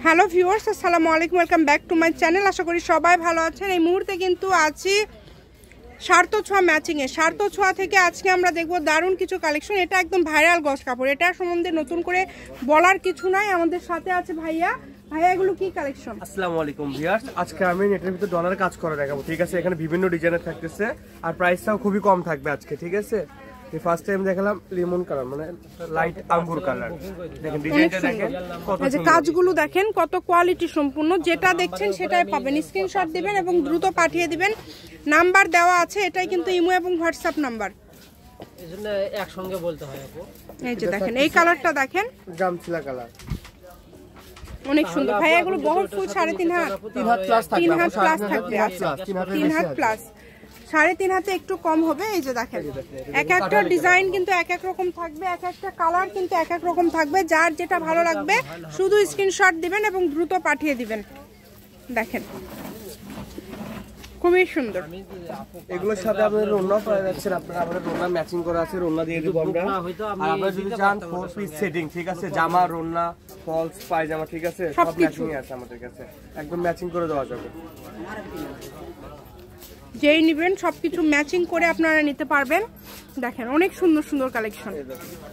Hello viewers, আসসালামু আলাইকুম, welcome back to my channel. আশা করি সবাই ভালো আছেন। এই মুহূর্তে কিন্তু আছি সার্থ ছোঁয়া ম্যাচিংয়ে। সার্থ ছোঁয়া থেকে আজকে আমরা দেখব দারুণ কিছু কালেকশন। এটা একদম ভাইরাল গজ কাপড়, এটা সম্বন্ধে নতুন করে বলার কিছু নাই। আমাদের সাথে আছে ভাইয়া। ভাইয়া, এগুলো কি কালেকশন? আসসালামু আলাইকুম ভিউয়ার্স, আজকে আমি নেটের ভিতর ডলার কাজ করে দেখাবো, ঠিক আছে? এখানে বিভিন্ন ডিজাইনের থাকতেছে আর প্রাইসটাও খুবই কম থাকবে আজকে, ঠিক আছে? এই ফার্স্ট টাইম দেখালাম লেমন কালার, মানে লাইট আঙ্গুর কালার। দেখেন ডিজাইনটা দেখেন, কত এই যে কাজগুলো দেখেন, কত কোয়ালিটি সম্পূর্ণ। যেটা দেখছেন সেটাই পাবেন। স্ক্রিনশট দিবেন এবং দ্রুত পাঠিয়ে দিবেন। নাম্বার দেওয়া আছে, এটাই কিন্তু ইমো এবং হোয়াটসঅ্যাপ নাম্বার। এজন্য একসঙ্গে বলতে হয় আপু। এই যে দেখেন, এই কালারটা দেখেন, জামছিলা কালার, অনেক সুন্দর। ভাই এগুলো বহু ফুল 3.5 হাত, 3 হাত প্লাস থাকবে, 3 হাত প্লাস থাকবে। 3 হাত প্লাস, 3.5 হাতে একটু কম হবে। এই যে দেখেন, এক একটা ডিজাইন কিন্তু এক এক রকম থাকবে, এক একটা কালার কিন্তু এক এক রকম থাকবে। যার যেটা ভালো লাগবে শুধু স্ক্রিনশট দিবেন এবং দ্রুত পাঠিয়ে দিবেন। দেখেন খুবই সুন্দর। এগুলোর সাথে আপনাদের ওড়না পাওয়া যাচ্ছে, আপনারা আমাদের ওড়না ম্যাচিং করা আছে, ওড়না দিয়ে দেব আমরা। আর আপনারা যদি চান 4 পিস সেটিং, ঠিক আছে? জামা, ওড়না, ফলস, পায়জামা, ঠিক আছে? সব ম্যাচিং আছে আমাদের কাছে, একদম ম্যাচিং করে দেওয়া যাবে। যেই নিবেন সবকিছু ম্যাচিং করে আপনারা নিতে পারবেন। দেখেন অনেক সুন্দর সুন্দর কালেকশন।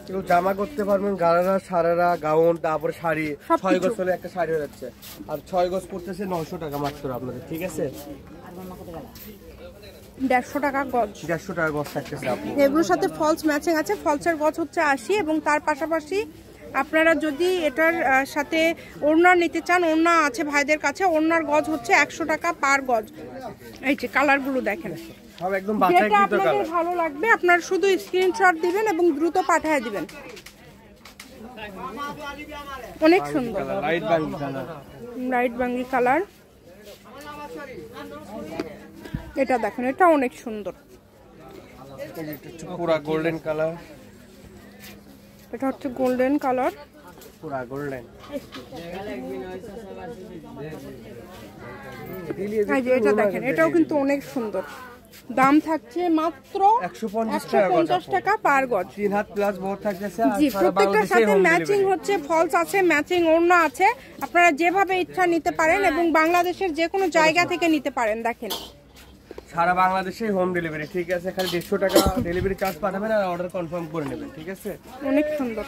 এগুলো জামা করতে পারবেন, গারারা, সারারা, গাউন, তারপর শাড়ি। 6 গজ হলে একটা শাড়ি হয়ে যাচ্ছে, আর 6 গজ পড়তেছে 900 টাকা মাত্র আপনাদের, ঠিক আছে? 150 টাকা গজ, 150 টাকা গজ থাকতেছে আপু। এগুলোর সাথে ফলস ম্যাচিং আছে। ফলসের গজ হচ্ছে 80 এবং তার পাশাপাশি আপনারা যদি এটার সাথে ওড়না নিতে চান, ওড়না আছে ভাইদের কাছে। ওড়নার গজ হচ্ছে 100 টাকা পার গজ। এই যে কালারগুলো দেখেন, সব একদম বাছাইকৃত কালার। যেটা আপনাদের ভালো লাগবে আপনারা শুধু স্ক্রিনশট দিবেন এবং দ্রুত পাঠিয়ে দিবেন। অনেক সুন্দর লাইট বাঙ্গি কালার, লাইট বাঙ্গি কালার। এটা দেখেন, এটা অনেক সুন্দর। পুরা গোল্ডেন কালার, এটা হচ্ছে গোল্ডেন কালার, পুরা গোল্ডেন। এটা দেখেন, এটাও কিন্তু অনেক সুন্দর। দাম থাকছে মাত্র 150 টাকা পার গজ। 3 হাত প্লাস বহুত থাকতেছে। জি, প্রত্যেকটার সাথে ম্যাচিং হচ্ছে ফলস আছে, ম্যাচিং ওড়না আছে। আপনারা যেভাবে ইচ্ছা নিতে পারেন এবং বাংলাদেশের যে কোনো জায়গা থেকে নিতে পারেন। দেখেন সারা বাংলাদেশে হোম ডেলিভারি, ঠিক আছে? খালি 150 টাকা ডেলিভারি চার্জ পাঠাবেন আর অর্ডার কনফার্ম করে নেবেন, ঠিক আছে? অনেক সুন্দর।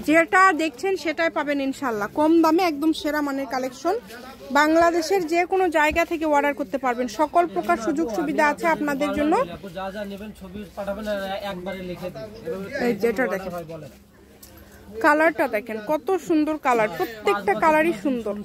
যেটা দেখছেন সেটাই পাবেন ইনশাল্লাহ, কম দামে একদম সেরা মানের কালেকশন। বাংলাদেশের যে কোনো জায়গা থেকে অর্ডার করতে পারবেন। সকল প্রকার সুযোগ সুবিধা আছে আপনাদের জন্য। যা যা নেবেন ছবি পাঠাবেন আর একবারে লিখে দিন। এই যেটা দেখেন, কালারটা দেখেন কত সুন্দর কালার, প্রত্যেকটা কালারই সুন্দর।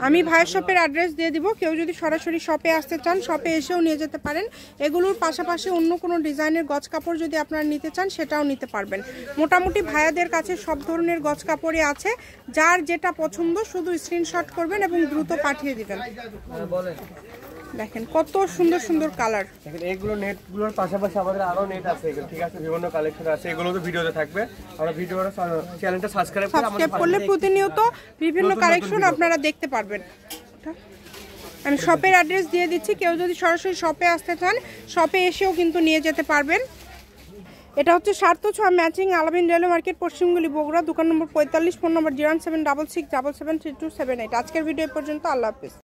আমি ভাইয়ের শপের অ্যাড্রেস দিয়ে দিব। কেউ যদি সরাসরি শপে আসতে চান, শপে এসেও নিয়ে যেতে পারেন। এগুলোর পাশাপাশি অন্য কোনো ডিজাইনের গজ কাপড় যদি আপনারা নিতে চান সেটাও নিতে পারবেন। মোটামুটি ভাইয়াদের কাছে সব ধরনের গজ কাপড়ই আছে। যার যেটা পছন্দ শুধু স্ক্রিনশট করবেন এবং দ্রুত পাঠিয়ে দিবেন। দেখেন কত সুন্দর সুন্দর কালার। দেখেন এগুলো নেটগুলোর পাশাপাশি আমাদের আরো নেট আছে, ঠিক আছে? বিভিন্ন কালেকশন আছে, এগুলো তো ভিডিওতে থাকবে। আমরা ভিডিওটা চ্যানেলটা সাবস্ক্রাইব করলে প্রতিনিয়ত বিভিন্ন কালেকশন আপনারা দেখতে পারবেন। আমি শপের অ্যাড্রেস দিয়ে দিচ্ছি। কেউ যদি সরাসরি শপে আসতে চান, শপে এসেও কিন্তু নিয়ে যেতে পারবেন। এটা হচ্ছে সার্থ ছোঁয়া ম্যাচিং, আলামিন রেলওয়ে মার্কেট, পশ্চিমগুলি, বগুড়া। দোকান নম্বর 45, ফোন নম্বর 01766773278। আজকের ভিডিও পর্যন্ত। আল্লাহ হাফেজ।